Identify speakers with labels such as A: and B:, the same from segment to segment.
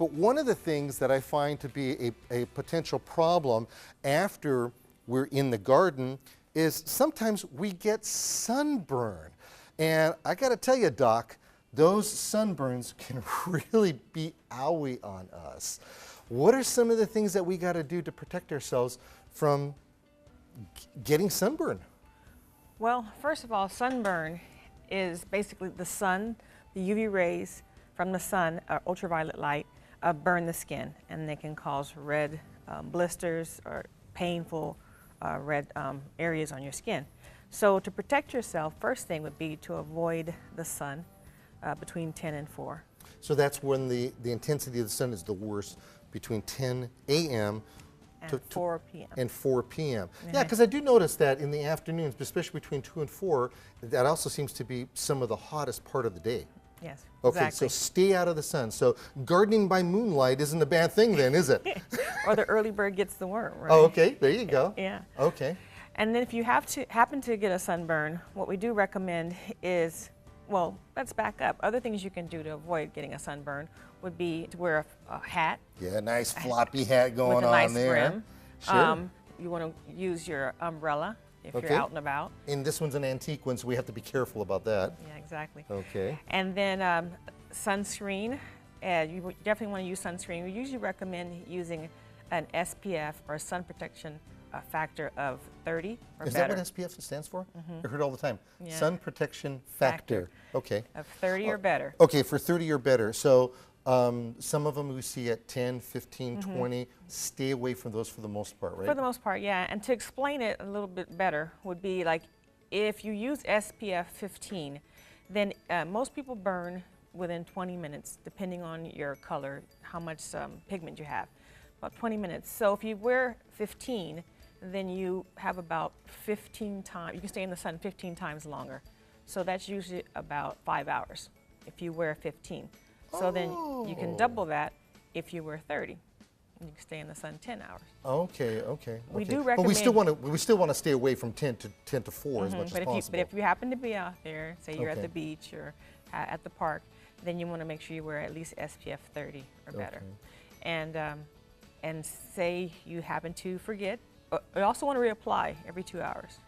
A: But one of the things that I find to be a potential problem after we're in the garden is sometimes we get sunburn. And I got to tell you, Doc, those sunburns can really be owie on us. What are some of the things that we got to do to protect ourselves from getting sunburn?
B: Well, first of all, sunburn is basically the sun, the UV rays from the sun, ultraviolet light, burn the skin, and they can cause red blisters or painful red areas on your skin. So to protect yourself, first thing would be to avoid the sun between 10 and 4.
A: So that's when the intensity of the sun is the worst, between 10 a.m.
B: and 4 p.m.
A: And 4 p.m. Yeah, because I do notice that in the afternoons, especially between 2 and 4, that also seems to be some of the hottest part of the day.
B: Yes,
A: okay,
B: exactly.
A: So stay out of the sun. So gardening by moonlight isn't a bad thing then, is it?
B: Or the early bird gets the worm, right?
A: Oh, okay, there you go.
B: Yeah.
A: Okay.
B: And then if you happen to get a sunburn, what we do recommend is, well, let's back up. Other things you can do to avoid getting a sunburn would be to wear a hat.
A: Yeah, nice floppy hat going
B: with a nice
A: on there.
B: Brim.
A: Sure.
B: You want to use your umbrella if
A: Okay.
B: you're out and about.
A: And this one's an antique one, so we have to be careful about that.
B: Yeah, exactly.
A: Okay.
B: And then sunscreen. You definitely want to use sunscreen. We usually recommend using an SPF or sun protection factor of 30 or
A: Is
B: better.
A: that what SPF stands for? I heard all the time.
B: Yeah.
A: Sun protection factor. Okay.
B: Of 30 or better.
A: Okay, for 30 or better. So some of them we see at 10, 15, 20. Stay away from those for the most part, right?
B: For the most part, yeah. And to explain it a little bit better would be like if you use SPF 15, then most people burn within 20 minutes, depending on your color, how much pigment you have. About 20 minutes. So if you wear 15, then you have about 15 times, you can stay in the sun 15 times longer. So that's usually about 5 hours if you wear 15. So then you can double that if you wear 30. And you can stay in the sun 10 hours.
A: Okay, okay.
B: We
A: okay.
B: do
A: But we
B: recommend-
A: still want to stay away from 10 to 4 as much as possible.
B: But if you happen to be out there, say you're
A: Okay.
B: at the beach or at the park, then you want to make sure you wear at least SPF 30 or better.
A: Okay.
B: And say you happen to forget, you also want to reapply every 2 hours.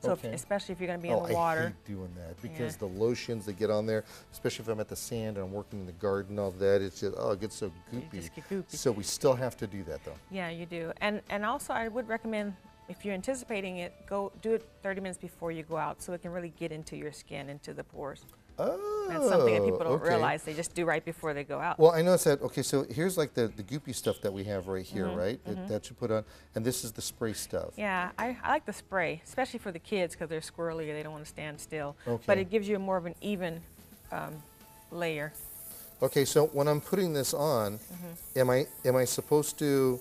B: So
A: Okay.
B: especially if you're going to be in the
A: I
B: water.
A: hate doing that because
B: Yeah.
A: the lotions that get on there, especially if I'm at the sand and I'm working in the garden, all that, it's just, it gets so goopy.
B: just get goopy.
A: So we still have to do that though.
B: Yeah, you do. And also I would recommend, if you're anticipating it, go do it 30 minutes before you go out so it can really get into your skin, into the pores.
A: Oh,
B: That's something that people don't
A: okay.
B: realize. They just do right before they go out.
A: Well, I noticed that, okay, so here's like the goopy stuff that we have right here, right? That you put on, and this is the spray stuff.
B: Yeah, I like the spray, especially for the kids because they're squirrely. They don't want to stand still.
A: Okay.
B: But it gives you more of an even layer.
A: Okay, so when I'm putting this on, am I supposed to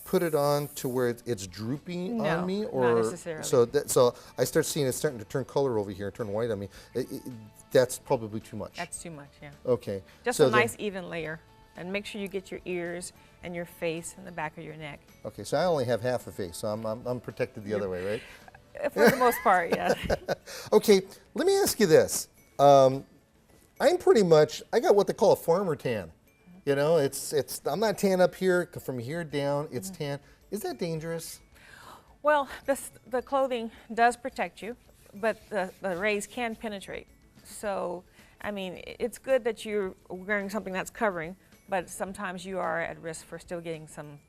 A: put it on to where it's drooping
B: No,
A: on me,
B: not
A: or
B: necessarily.
A: so I start seeing it starting to turn color over here, turn white on me. That's probably too much.
B: That's too much, yeah.
A: Okay.
B: Just
A: so
B: a nice even layer. And make sure you get your ears and your face and the back of your neck.
A: Okay, so I only have half a face, so I'm protected the other way, right?
B: For the most part, yeah.
A: Okay, let me ask you this. I got what they call a farmer tan. You know, I'm not tan up here, from here down, it's tan. Is that dangerous?
B: Well, the clothing does protect you, but the rays can penetrate. So, I mean, it's good that you're wearing something that's covering, but sometimes you are at risk for still getting some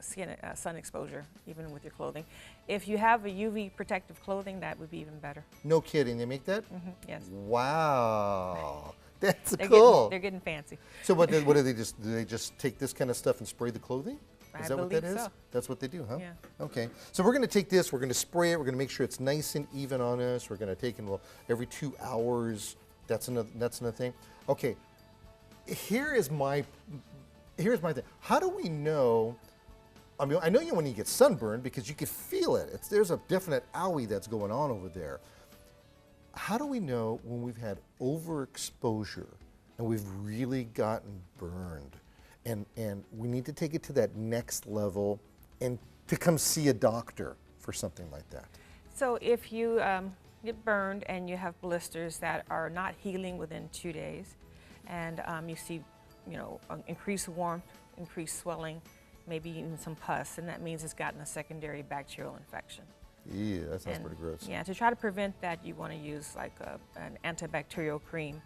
B: sun exposure, even with your clothing. If you have a UV protective clothing, that would be even better.
A: No kidding, they make that?
B: Yes.
A: Wow, that's cool.
B: They're getting fancy.
A: So what do they do they just take this kind of stuff and spray the clothing? Is
B: I
A: that what that
B: believe
A: is?
B: so.
A: That's what they do, huh?
B: Yeah.
A: Okay. So we're going to take this, we're going to spray it, we're going to make sure it's nice and even on us. We're going to take it every 2 hours. That's another thing. Okay. Here's my thing. How do we know? I mean, I know when you get sunburned because you can feel it. There's a definite owie that's going on over there. How do we know when we've had overexposure and we've really gotten burned? And we need to take it to that next level and to come see a doctor for something like that.
B: So if you get burned and you have blisters that are not healing within 2 days, and you see increased warmth, increased swelling, maybe even some pus, and that means it's gotten a secondary bacterial infection.
A: Yeah, that sounds pretty gross.
B: Yeah, to try to prevent that, you want to use like an antibacterial cream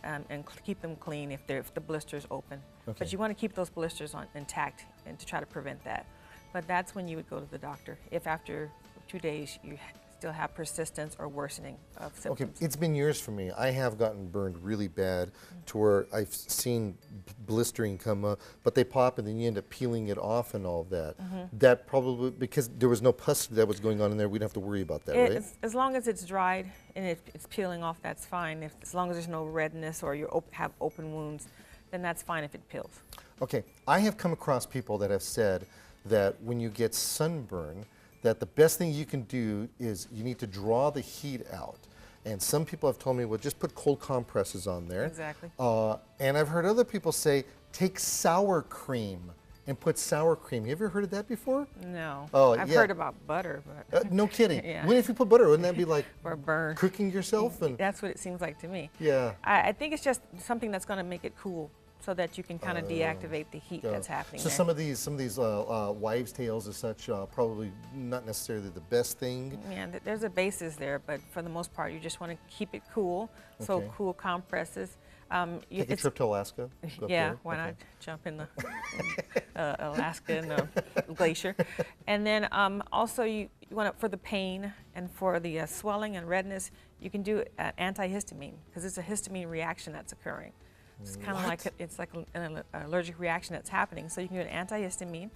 B: and keep them clean if the blister's open.
A: Okay.
B: But you want to keep those blisters intact and to try to prevent that. But that's when you would go to the doctor if after 2 days you still have persistence or worsening of symptoms.
A: Okay, it's been years for me. I have gotten burned really bad to where I've seen blistering come up, but they pop and then you end up peeling it off and all that. That probably, because there was no pus that was going on in there, we don't have to worry about that, right?
B: As long as it's dried and it's peeling off, that's fine. As long as there's no redness or you have open wounds, then that's fine if it peels.
A: Okay, I have come across people that have said that when you get sunburn, that the best thing you can do is you need to draw the heat out. And some people have told me, well, just put cold compresses on there.
B: Exactly.
A: And I've heard other people say, take sour cream and put sour cream. You ever heard of that before?
B: No.
A: Oh,
B: I've
A: yeah.
B: heard about butter, but
A: no kidding.
B: Yeah.
A: What if you put butter? Wouldn't that be like
B: or burn.
A: cooking yourself? And
B: That's what it seems like to me.
A: yeah.
B: I think it's just something that's going to make it cool, so that you can kind of deactivate the heat that's happening
A: So
B: there.
A: some of these wives' tales as such probably not necessarily the best thing.
B: Yeah, there's a basis there, but for the most part, you just want to keep it cool. So
A: Okay.
B: cool compresses.
A: Take a trip to Alaska. Go up
B: Yeah,
A: there.
B: why
A: Okay.
B: not jump in the Alaska in the glacier? And then also you want to, for the pain and for the swelling and redness, you can do antihistamine because it's a histamine reaction that's occurring. It's kind of like an allergic reaction that's happening. So you can do an antihistamine,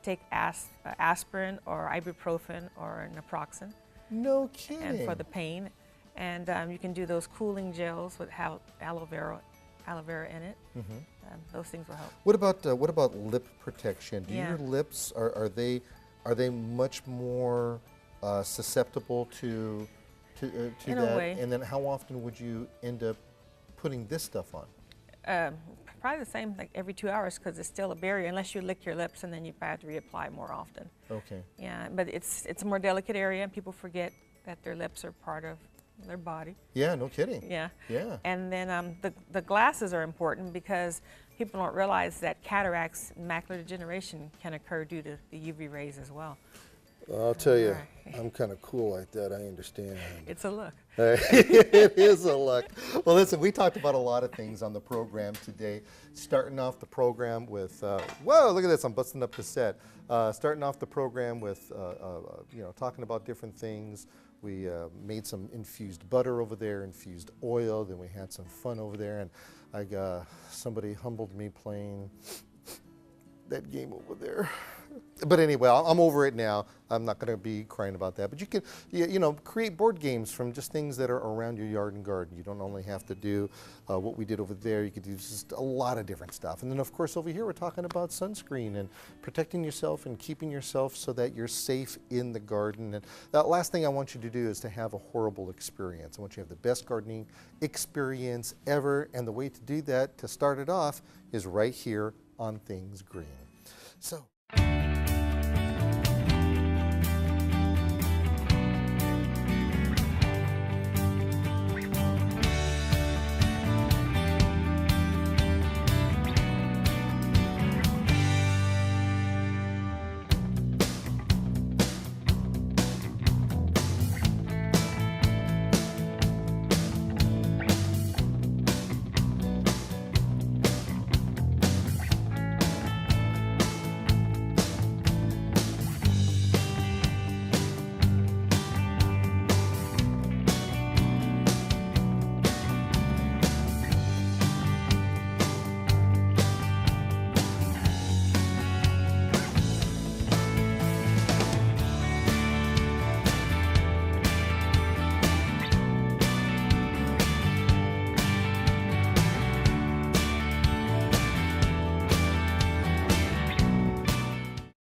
B: take aspirin or ibuprofen or naproxen,
A: No kidding.
B: and for the pain. And you can do those cooling gels with aloe vera in it. Those things will help.
A: What about lip protection? Do
B: Yeah.
A: your lips are they much more susceptible to
B: In
A: that?
B: a way.
A: And then how often would you end up putting this stuff on?
B: Probably the same, like every 2 hours, because it's still a barrier, unless you lick your lips and then you have to reapply more often.
A: Okay.
B: Yeah, but it's a more delicate area, and people forget that their lips are part of their body.
A: Yeah, no kidding.
B: Yeah.
A: Yeah.
B: And then the glasses are important because people don't realize that cataracts, macular degeneration can occur due to the UV rays as well.
A: I'll tell you,
B: Right.
A: I'm kind of cool like that. I understand.
B: It's a look.
A: It is a luck. Well, listen, we talked about a lot of things on the program today. Starting off the program with, whoa, look at this, I'm busting up the set. Starting off the program with, talking about different things. We made some infused butter over there, infused oil, then we had some fun over there, and somebody humbled me playing that game over there. But anyway, I'm over it now. I'm not going to be crying about that. But you can, create board games from just things that are around your yard and garden. You don't only have to do what we did over there. You could do just a lot of different stuff. And then, of course, over here, we're talking about sunscreen and protecting yourself and keeping yourself so that you're safe in the garden. And the last thing I want you to do is to have a horrible experience. I want you to have the best gardening experience ever. And the way to do that, to start it off, is right here on Things Green. So.